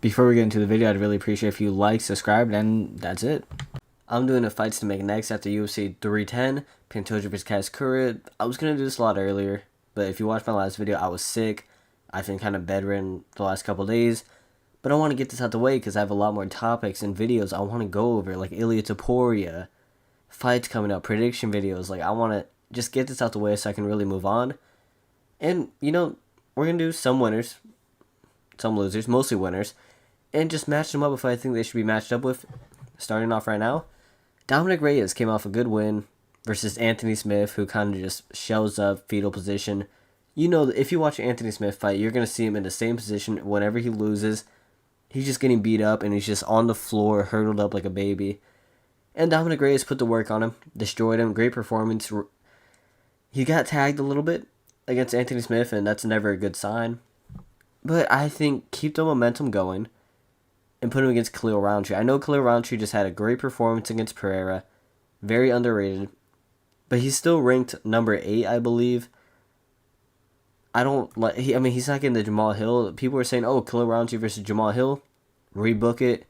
Before we get into the video, I'd really appreciate if you like, subscribe, and that's it. I'm doing the fights to make next after UFC 310, Pantoja vs Asakura. I was going to do this a lot earlier, but if you watched my last video, I was sick. I've been kind of bedridden the last couple days. But I want to get this out the way because I have a lot more topics and videos I want to go over, like Ilya Topuria, fights coming up, prediction videos. Like, I want to just get this out the way so I can really move on. And, we're going to do some winners, some losers, mostly winners, and just match them up if I think they should be matched up with. Starting off right now, Dominic Reyes came off a good win versus Anthony Smith, who kind of just shells up, fetal position. If you watch Anthony Smith fight, you're going to see him in the same position whenever he loses. He's just getting beat up, and he's just on the floor, hurdled up like a baby. And Dominic Reyes put the work on him, destroyed him, great performance. He got tagged a little bit against Anthony Smith, and that's never a good sign. But I think keep the momentum going and put him against Khalil Roundtree. I know Khalil Roundtree just had a great performance against Pereira, very underrated, but he's still ranked number 8, I believe. He's not getting the Jamal Hill. People are saying, oh, Khalil Roundtree versus Jamal Hill, rebook it.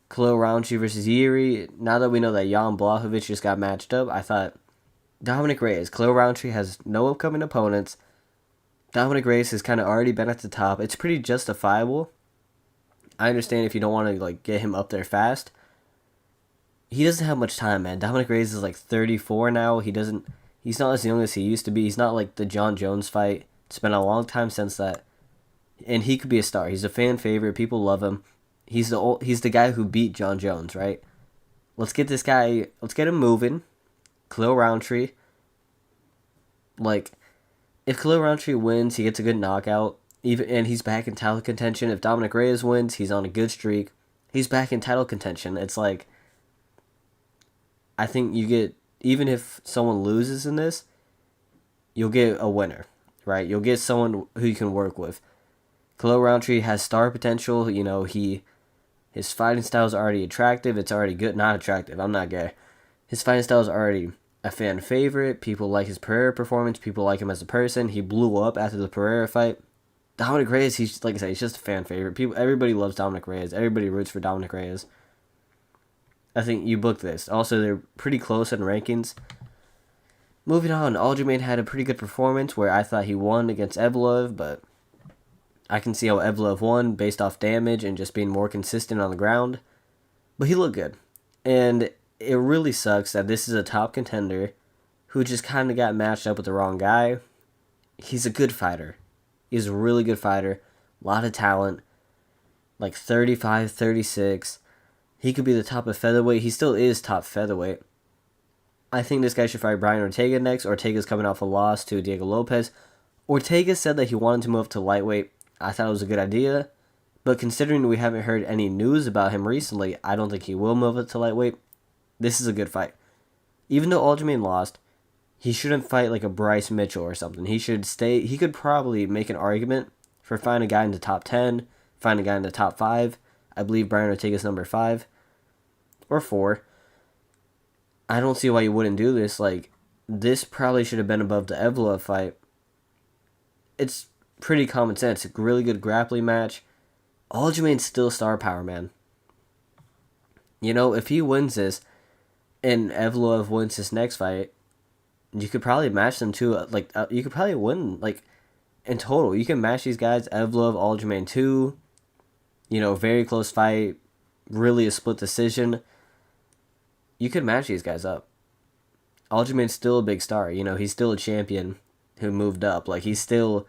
Khalil Roundtree versus Yuri. Now that we know that Jan Blachowicz just got matched up, I thought Dominic Reyes. Khalil Roundtree has no upcoming opponents. Dominic Reyes has kind of already been at the top. It's pretty justifiable. I understand if you don't want to get him up there fast. He doesn't have much time, man. Dominic Reyes is 34 now. He's not as young as he used to be. He's not like the John Jones fight. It's been a long time since that. And he could be a star. He's a fan favorite. People love him. He's the guy who beat John Jones, right? Let's get him moving. Khalil Roundtree. If Khalil Roundtree wins, he gets a good knockout. And he's back in title contention. If Dominic Reyes wins, he's on a good streak. He's back in title contention. It's I think even if someone loses in this, you'll get a winner, right? You'll get someone who you can work with. Khalil Roundtree has star potential. His fighting style is already attractive. It's already good. Not attractive. I'm not gay. His fighting style is already a fan favorite. People like his Pereira performance. People like him as a person. He blew up after the Pereira fight. Dominic Reyes, he's like I said, he's just a fan favorite. Everybody loves Dominic Reyes. Everybody roots for Dominic Reyes. I think you booked this. Also, they're pretty close in rankings. Moving on, Aljamain had a pretty good performance where I thought he won against Evloev, but I can see how Evloev won based off damage and just being more consistent on the ground. But he looked good. And it really sucks that this is a top contender who just kind of got matched up with the wrong guy. He's a good fighter. He's a really good fighter. A lot of talent. 35, 36. He could be the top of featherweight. He still is top featherweight. I think this guy should fight Brian Ortega next. Ortega's coming off a loss to Diego Lopez. Ortega said that he wanted to move up to lightweight. I thought it was a good idea. But considering we haven't heard any news about him recently, I don't think he will move up to lightweight. This is a good fight. Even though Aljamain lost, he shouldn't fight like a Bryce Mitchell or something. He should stay. He could probably make an argument for finding a guy in the top 10, find a guy in the top 5. I believe Brian Ortega's number 5 or 4. I don't see why you wouldn't do this. This probably should have been above the Evloev fight. It's pretty common sense. A really good grappling match. Aljamain's still star power, man. If he wins this and Evloev wins this next fight, you could probably match them too. You could probably win, in total. You can match these guys, Evloev, Aljamain 2. Very close fight. Really a split decision. You could match these guys up. Aljamain's still a big star. He's still a champion who moved up. He's still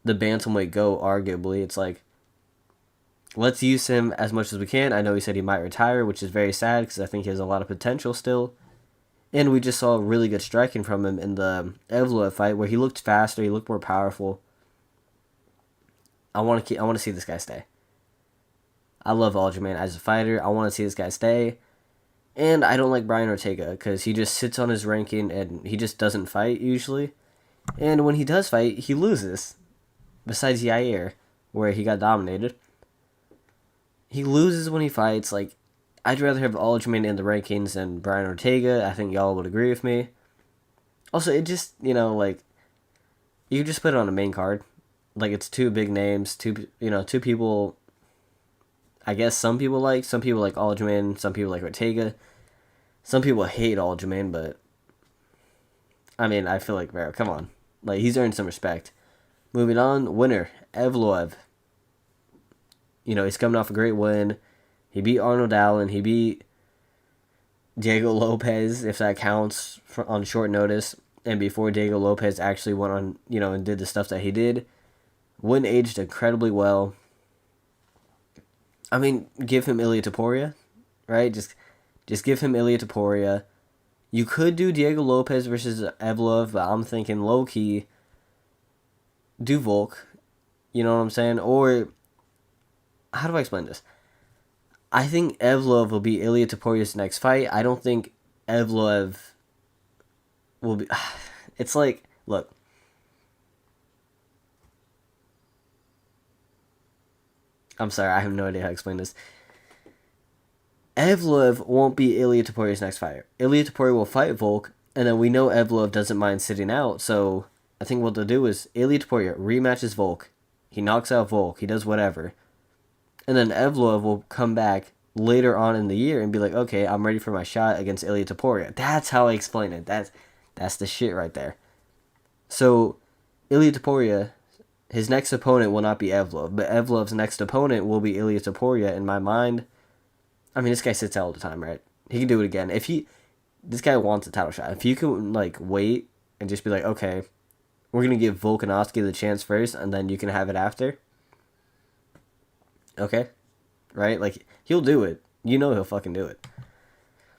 the bantamweight GOAT, arguably. It's let's use him as much as we can. I know he said he might retire, which is very sad because I think he has a lot of potential still. And we just saw really good striking from him in the Evloev fight where he looked faster, he looked more powerful. I want to see this guy stay. I love Aljamain as a fighter. I want to see this guy stay. And I don't like Brian Ortega because he just sits on his ranking and he just doesn't fight usually. And when he does fight, he loses. Besides Yair, where he got dominated. He loses when he fights. I'd rather have Aljamain in the rankings than Brian Ortega. I think y'all would agree with me. Also, it just, you just put it on a main card. It's two big names, two people I guess some people like. Some people like Aljamain. Some people like Ortega. Some people hate Aljamain, but I mean, I feel like, bro, come on. Like, he's earned some respect. Moving on, winner, Evloev. You know, he's coming off a great win. He beat Arnold Allen. He beat Diego Lopez, if that counts, on short notice. And before Diego Lopez actually went on, you know, and did the stuff that he did. Win aged incredibly well. I mean, give him Ilia Topuria, right? Just give him Ilia Topuria. You could do Diego Lopez versus Evloev, but I'm thinking low-key, do Volk. You know what I'm saying? Or, how do I explain this? I think Evloev will be Ilia Topuria's next fight. I don't think Evloev will be... It's like, look. I'm sorry, I have no idea how to explain this. Evloev won't be Ilia Topuria's next fighter. Ilia Topuria will fight Volk, and then we know Evloev doesn't mind sitting out, so I think what they'll do is Ilia Topuria rematches Volk. He knocks out Volk. He does whatever. And then Evloev will come back later on in the year and be like, okay, I'm ready for my shot against Ilia Topuria. That's how I explain it. That's the shit right there. So, Ilia Topuria, his next opponent will not be Evloev, but Evloev's next opponent will be Ilia Topuria. In my mind, I mean, this guy sits out all the time, right? He can do it again. This guy wants a title shot. If you can, like, wait and just be like, okay, we're going to give Volkanovski the chance first, and then you can have it after. Okay? Right? Like, he'll do it. You know he'll fucking do it.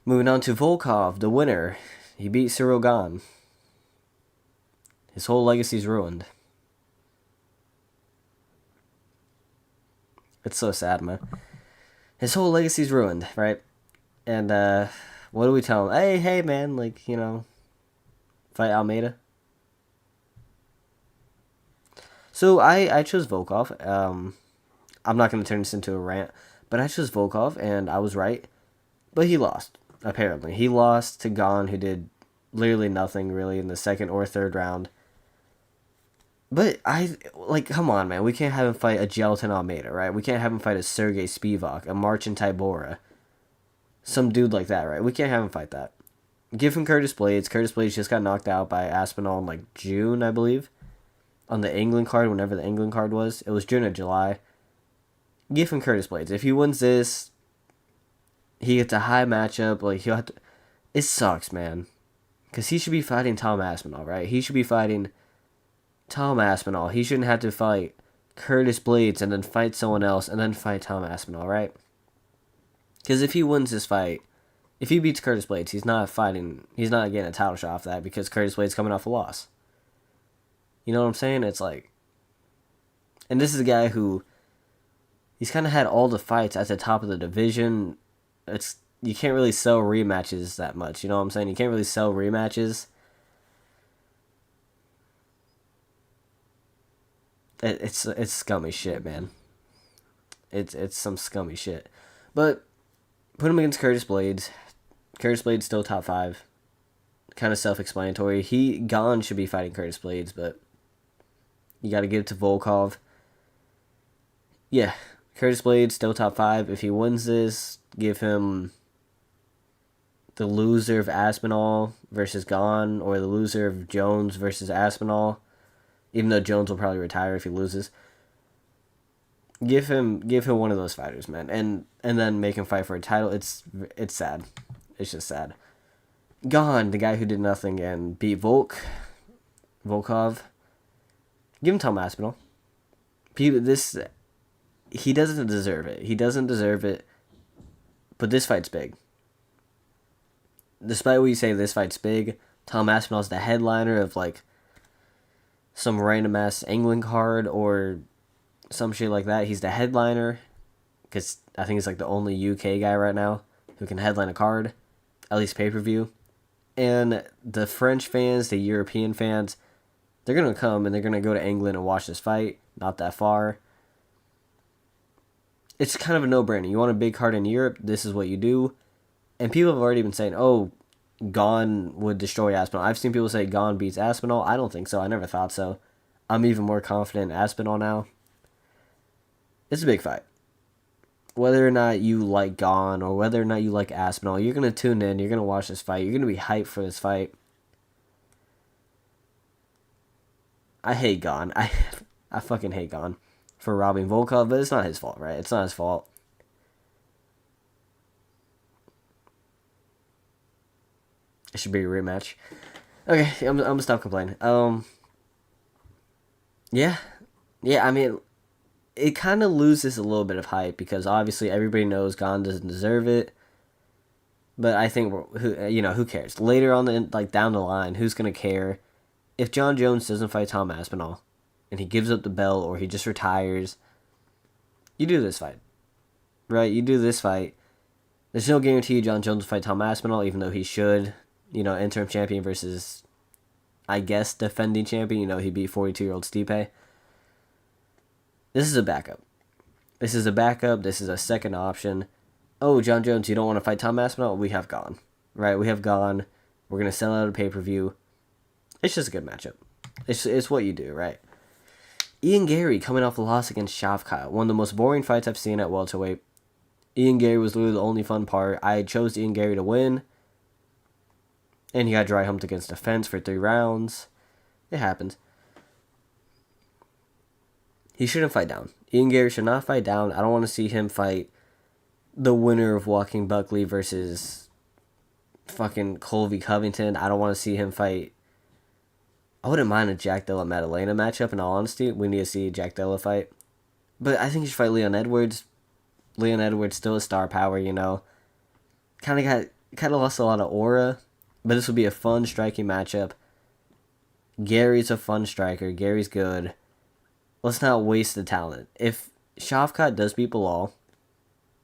Moving on to Volkov, the winner. He beat Cyril Gane. His whole legacy's ruined. It's so sad, man. His whole legacy's ruined, right? And, what do we tell him? Hey, man, like, you know, fight Almeida. So, I chose Volkov. I'm not going to turn this into a rant, but I chose Volkov, and I was right. But he lost, apparently. He lost to Gane, who did literally nothing, really, in the second or third round. But come on, man. We can't have him fight a Gelatin Almeida, right? We can't have him fight a Sergey Spivak, a Marcin Tybura. Some dude like that, right? We can't have him fight that. Give him Curtis Blades. Curtis Blades just got knocked out by Aspinall in, like, June, I believe. On the England card, whenever the England card was. It was June or July. Give him Curtis Blades. If he wins this, he gets a high matchup. Like, he'll have to... It sucks, man. Because he should be fighting Tom Aspinall, right? He should be fighting Tom Aspinall. He shouldn't have to fight Curtis Blades and then fight someone else and then fight Tom Aspinall, right? Because if he wins this fight, if he beats Curtis Blades, he's not getting a title shot off that because Curtis Blades coming off a loss. You know what I'm saying? It's like... And this is a guy who... He's kind of had all the fights at the top of the division. You can't really sell rematches that much. You know what I'm saying? You can't really sell rematches. It's scummy shit, man. It's some scummy shit. But put him against Curtis Blades. Curtis Blades still top 5. Kind of self-explanatory. Gane should be fighting Curtis Blades, but you got to give it to Volkov. Yeah. Curtis Blades, still top 5. If he wins this, give him the loser of Aspinall versus Gane, or the loser of Jones versus Aspinall. Even though Jones will probably retire if he loses. Give him one of those fighters, man. And then make him fight for a title. It's sad. It's just sad. Gane, the guy who did nothing and beat Volkov. Give him Tom Aspinall. He doesn't deserve it. He doesn't deserve it. But this fight's big. Despite what you say, this fight's big. Tom Aspinall's the headliner of, like, some random ass England card or some shit like that. He's the headliner. Because I think he's, like, the only UK guy right now who can headline a card. At least pay-per-view. And the French fans, the European fans, they're going to come and they're going to go to England and watch this fight. Not that far. It's kind of a no-brainer. You want a big card in Europe, this is what you do. And people have already been saying, oh, Gane would destroy Aspinall. I've seen people say Gane beats Aspinall. I don't think so. I never thought so. I'm even more confident in Aspinall now. It's a big fight. whether or not you like Gon or whether or not you like Aspinall, you're going to tune in, you're going to watch this fight, you're going to be hyped for this fight. I hate Gon. I fucking hate Gon for robbing Volkov, but it's not his fault, right? It's not his fault. It should be a rematch. Okay, I'm gonna stop complaining. Yeah. Yeah, I mean, it kind of loses a little bit of hype because obviously everybody knows Gon doesn't deserve it. But I think who cares? Later on, down the line, who's gonna care if Jon Jones doesn't fight Tom Aspinall and he gives up the belt or he just retires? You do this fight, right? You do this fight. There's no guarantee Jon Jones will fight Tom Aspinall, even though he should. Interim champion versus, I guess, defending champion. He beat 42-year-old Stipe. This is a backup. This is a second option. Oh, Jon Jones, you don't want to fight Tom Aspinall? We have Gon. Right? We have Gon. We're going to sell out a pay-per-view. It's just a good matchup. It's what you do, right? Ian Gary coming off the loss against Shavkat. One of the most boring fights I've seen at welterweight. Ian Gary was literally the only fun part. I chose Ian Gary to win. And he got dry humped against the fence for 3 rounds. It happens. He shouldn't fight down. Ian Gary should not fight down. I don't want to see him fight the winner of Joaquin Buckley versus fucking Colby Covington. I don't want to see him fight. I wouldn't mind a Jack Della Maddalena matchup, in all honesty. We need to see Jack Della fight. But I think he should fight Leon Edwards. Leon Edwards still a star power, Kind of lost a lot of aura. But this will be a fun striking matchup. Gary's a fun striker. Gary's good. Let's not waste the talent. If Shavkat does beat Bilal,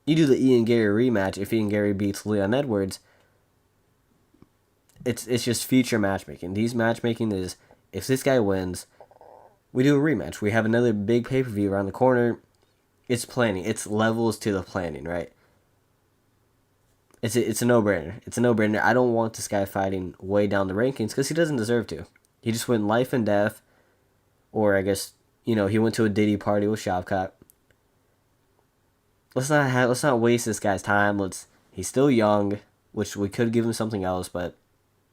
you do the Ian Gary rematch. If Ian Gary beats Leon Edwards, it's just future matchmaking. These matchmaking is, if this guy wins, we do a rematch. We have another big pay-per-view around the corner. It's planning. It's levels to the planning, right? It's a no-brainer. It's a no-brainer. I don't want this guy fighting way down the rankings because he doesn't deserve to. He just went life and death. Or I guess, he went to a Diddy party with Shavkat. Let's not waste this guy's time. He's still young, which we could give him something else, but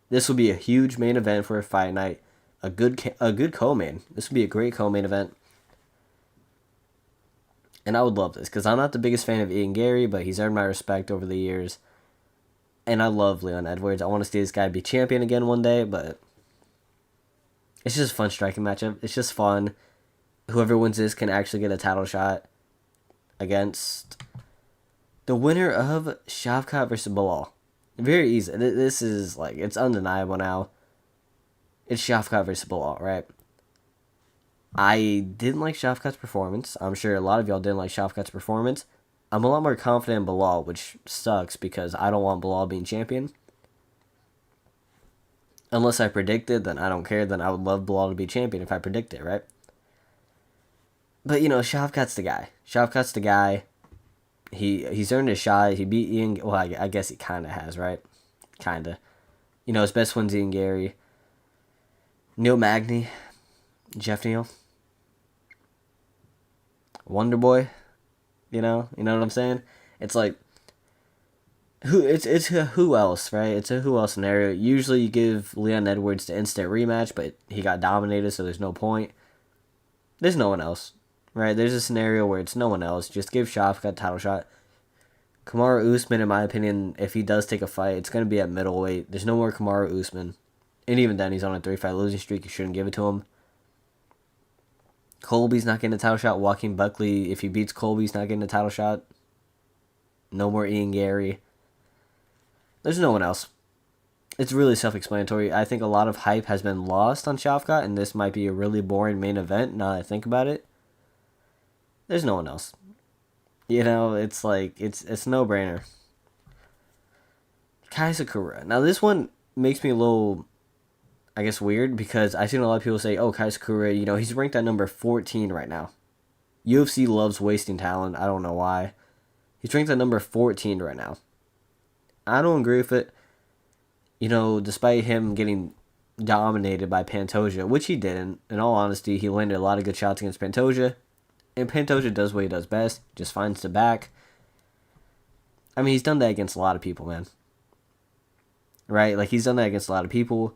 this will be a huge main event for a fight night. A good co-main. This would be a great co-main event. And I would love this because I'm not the biggest fan of Ian Gary, but he's earned my respect over the years. And I love Leon Edwards. I want to see this guy be champion again one day, but it's just a fun striking matchup. It's just fun. Whoever wins this can actually get a title shot against the winner of Shavkat versus Bilal. Very easy. This is it's undeniable now. It's Shavkat versus Bilal, right? I didn't like Shavkat's performance. I'm sure a lot of y'all didn't like Shavkat's performance. I'm a lot more confident in Bilal, which sucks because I don't want Bilal being champion. Unless I predicted, then I don't care. Then I would love Bilal to be champion if I predict it, right? But, Shavkat's the guy. Shavkat's the guy. He's earned his shot. He beat Ian... Well, I guess he kind of has, right? Kind of. His best one's Ian Gary. Neil Magny. Jeff Neal. Wonder Boy. You know what I'm saying? It's who else, right? It's a who else scenario. Usually you give Leon Edwards the instant rematch, but he got dominated, so there's no point. There's no one else, right? There's a scenario where it's no one else. Just give Shavkat a title shot. Kamaru Usman, in my opinion, if he does take a fight, it's going to be at middleweight. There's no more Kamaru Usman. And even then, he's on a 3-fight losing streak. You shouldn't give it to him. Colby's not getting a title shot. Joaquin Buckley, if he beats Colby, he's not getting a title shot. No more Ian Gary. There's no one else. It's really self-explanatory. I think a lot of hype has been lost on Shavkat, and this might be a really boring main event now that I think about it. There's no one else. It's it's no-brainer. Kai Sakura. Now this one makes me a little, I guess, weird because I've seen a lot of people say, oh, Kai Sakura, he's ranked at number 14 right now. UFC loves wasting talent. I don't know why. He's ranked at number 14 right now. I don't agree with it. Despite him getting dominated by Pantoja, which he didn't. In all honesty, he landed a lot of good shots against Pantoja. And Pantoja does what he does best. Just finds the back. I mean, he's done that against a lot of people, man. Right? Like, he's done that against a lot of people.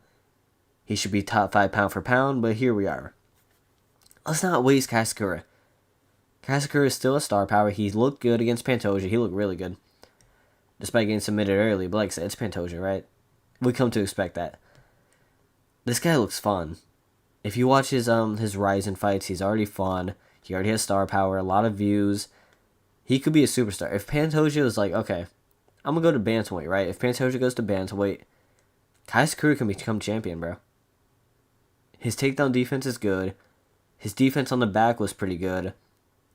He should be top 5 pound for pound, but here we are. Let's not waste Kai Asakura. Kai Asakura is still a star power. He looked good against Pantoja. He looked really good. Despite getting submitted early. But like I said, it's Pantoja, right? We come to expect that. This guy looks fun. If you watch his Ryzen fights, he's already fun. He already has star power, a lot of views. He could be a superstar. If Pantoja was like, okay, I'm going to go to bantamweight, right? If Pantoja goes to bantamweight, Kai Asakura can become champion, bro. His takedown defense is good. His defense on the back was pretty good.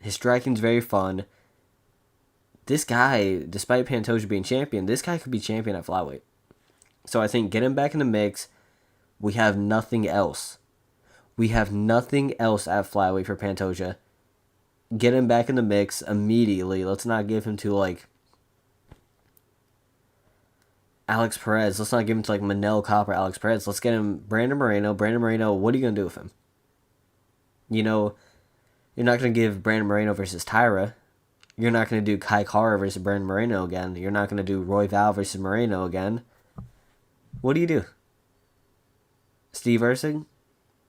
His striking's very fun. This guy, despite Pantoja being champion, this guy could be champion at flyweight. So I think get him back in the mix. We have nothing else. We have nothing else at flyweight for Pantoja. Get him back in the mix immediately. Let's not give him to, like, Alex Perez. Let's not give him to, like, Manel Copper, Alex Perez. Let's get him Brandon Moreno. Brandon Moreno, what are you going to do with him? You know, you're not going to give Brandon Moreno versus Tyra. You're not going to do Kai Kara versus Brandon Moreno again. You're not going to do Roy Val versus Moreno again. What do you do? Steve Erceg?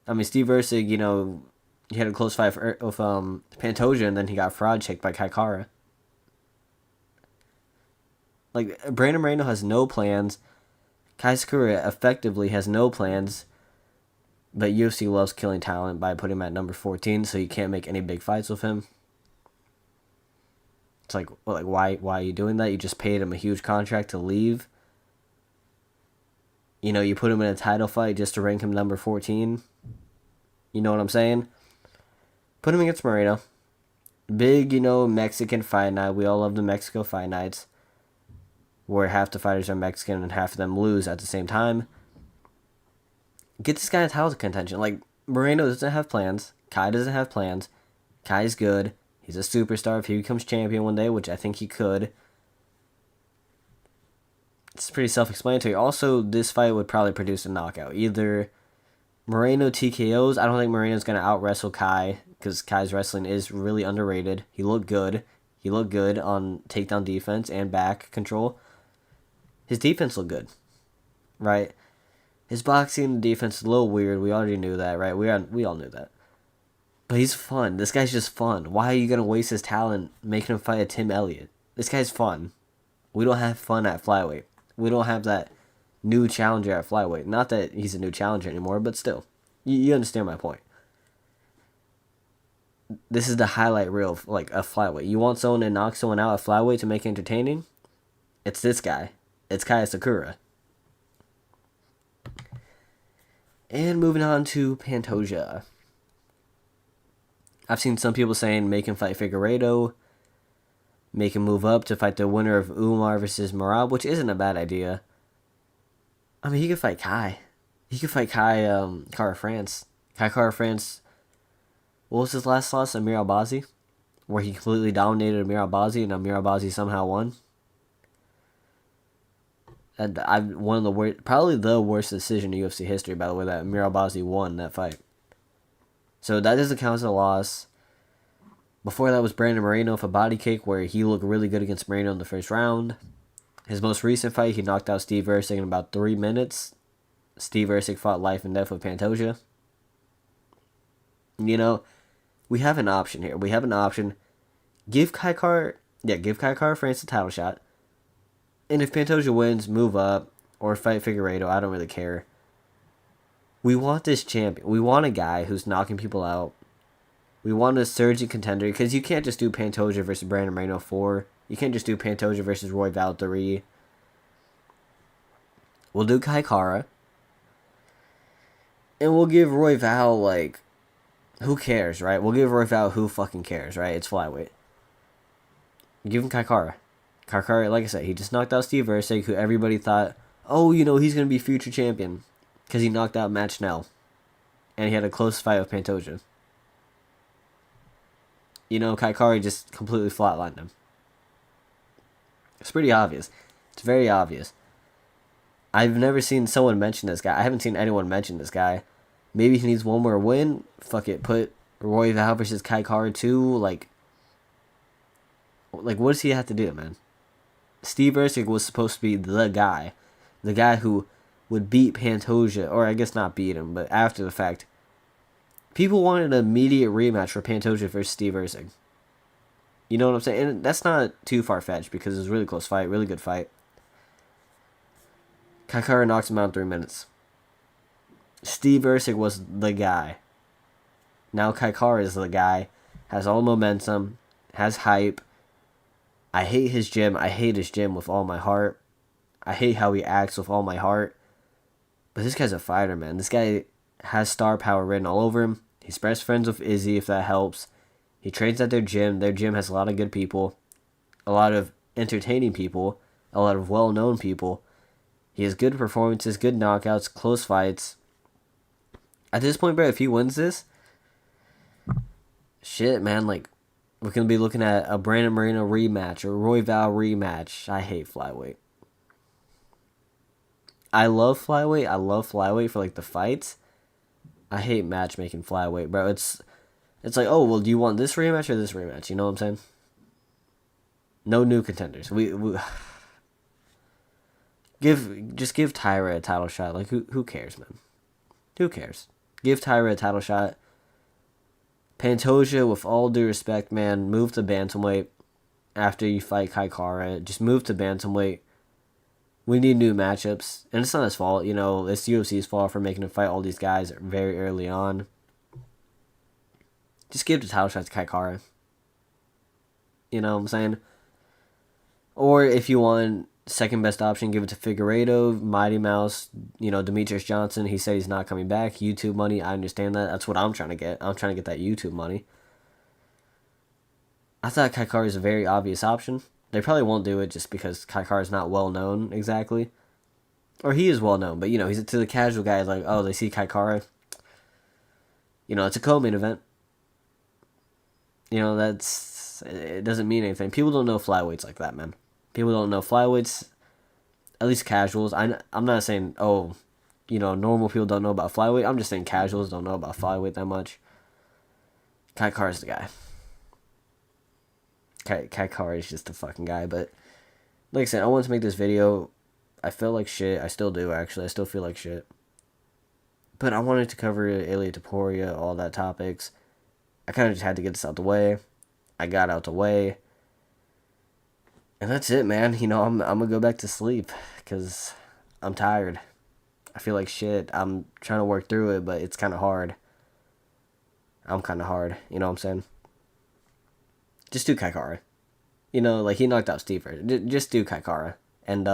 I mean, Steve Erceg, you know, he had a close fight with Pantoja, and then he got fraud checked by Kai Kara. Like, Brandon Moreno has no plans. Kai Asakura effectively has no plans. But UFC loves killing talent by putting him at number 14, so you can't make any big fights with him. It's like, well, like why are you doing that? You just paid him a huge contract to leave. You know, you put him in a title fight just to rank him number 14. You know what I'm saying? Put him against Moreno. Big, you know, Mexican fight night. We all love the Mexico fight nights, where half the fighters are Mexican and half of them lose at the same time. Get this guy a title contention. Like, Moreno doesn't have plans. Kai doesn't have plans. Kai's good. He's a superstar if he becomes champion one day, which I think he could. It's pretty self-explanatory. Also, this fight would probably produce a knockout. Either Moreno TKOs. I don't think Moreno's going to out-wrestle Kai, because Kai's wrestling is really underrated. He looked good. He looked good on takedown defense and back control. His defense looked good, right? His boxing defense is a little weird. We already knew that, right? We all knew that. But he's fun. This guy's just fun. Why are you going to waste his talent making him fight a Tim Elliott? This guy's fun. We don't have fun at flyweight. We don't have that new challenger at flyweight. Not that he's a new challenger anymore, but still. You understand my point. This is the highlight reel of, like, a flyweight. You want someone to knock someone out at flyweight to make it entertaining? It's this guy. It's Kai Asakura. And moving on to Pantoja. I've seen some people saying make him fight Figueiredo, make him move up to fight the winner of Umar versus Merab, which isn't a bad idea. I mean, he could fight Kai. He could fight Kai Kara France. Kai Kara France, what was his last loss? Amir Albazi? Where he completely dominated Amir Albazi and Amir Albazi somehow won. And one of the worst, probably the worst decision in UFC history, by the way, that Amir Albazi won that fight. So that doesn't count as a loss. Before that was Brandon Moreno with a body kick, where he looked really good against Moreno in the first round. His most recent fight, he knocked out Steve Erceg in about 3 minutes. Steve Erceg fought life and death with Pantoja. You know, we have an option here. We have an option. Give Kai Kara France a title shot. And if Pantoja wins, move up. Or fight Figueiredo. I don't really care. We want this champion. We want a guy who's knocking people out. We want a surging contender. Because you can't just do Pantoja versus Brandon Moreno 4. You can't just do Pantoja versus Roy Val 3. We'll do Kai Kara. And we'll give Roy Val, like, who cares, right? We'll give Roy Val who fucking cares, right? It's flyweight. Give him Kai Kara. Kai Kara, like I said, he just knocked out Steve Erceg, who everybody thought, oh, you know, he's going to be future champion. Because he knocked out Matt Schnell. And he had a close fight with Pantoja. You know, Kai Kara just completely flatlined him. It's pretty obvious. It's very obvious. I've never seen someone mention this guy. I haven't seen anyone mention this guy. Maybe he needs one more win. Fuck it. Put Roy Val versus Kai Kara 2. Like, what does he have to do, man? Steve Erceg was supposed to be the guy who would beat Pantoja, or I guess not beat him, but after the fact. People wanted an immediate rematch for Pantoja versus Steve Erceg. You know what I'm saying? And that's not too far-fetched because it was a really close fight, really good fight. Kai Kara knocks him out in 3 minutes. Steve Erceg was the guy. Now Kai Kara is the guy. Has all momentum. Has hype. I hate his gym. I hate his gym with all my heart. I hate how he acts with all my heart. But this guy's a fighter, man. This guy has star power written all over him. He's best friends with Izzy, if that helps. He trains at their gym. Their gym has a lot of good people. A lot of entertaining people. A lot of well-known people. He has good performances, good knockouts, close fights. At this point, bro, if he wins this, shit, man, like, we're going to be looking at a Brandon Moreno rematch or Roy Val rematch. I hate flyweight. I love flyweight. I love flyweight for, like, the fights. I hate matchmaking flyweight, bro. It's like, oh, well, do you want this rematch or this rematch? You know what I'm saying? No new contenders. We just give Tyra a title shot. Like, who cares, man? Who cares? Give Tyra a title shot. Pantoja, with all due respect, man, move to bantamweight after you fight Kai Kara. Just move to bantamweight. We need new matchups. And it's not his fault, you know. It's UFC's fault for making him fight all these guys very early on. Just give the title shot to Kai Kara. You know what I'm saying? Or if you want second best option, give it to Figueiredo, Mighty Mouse, you know, Demetrius Johnson. He said he's not coming back. YouTube money, I understand that. That's what I'm trying to get. I'm trying to get that YouTube money. I thought Kai Kara is a very obvious option. They probably won't do it just because Kai Kara is not well known exactly. Or he is well known, but you know, he's to the casual guy, like, oh, they see Kai Kara. You know, it's a co-main event. You know, it doesn't mean anything. People don't know flyweights like that, man. People don't know flyweights, at least casuals. I'm not saying, oh, you know, normal people don't know about flyweight. I'm just saying casuals don't know about flyweight that much. Kai Kara's the guy. Kai Kara is just the fucking guy. But like I said, I wanted to make this video. I felt like shit. I still do, actually. I still feel like shit. But I wanted to cover Ilia Topuria, all that topics. I kind of just had to get this out the way. I got out the way. And that's it, man. You know, I'm going to go back to sleep because I'm tired. I feel like shit. I'm trying to work through it, but it's kind of hard. I'm kind of hard. You know what I'm saying? Just do Kai Kara. You know, like, he knocked out Steve. Just do Kai Kara. And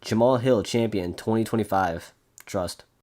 Jamal Hill, champion 2025. Trust.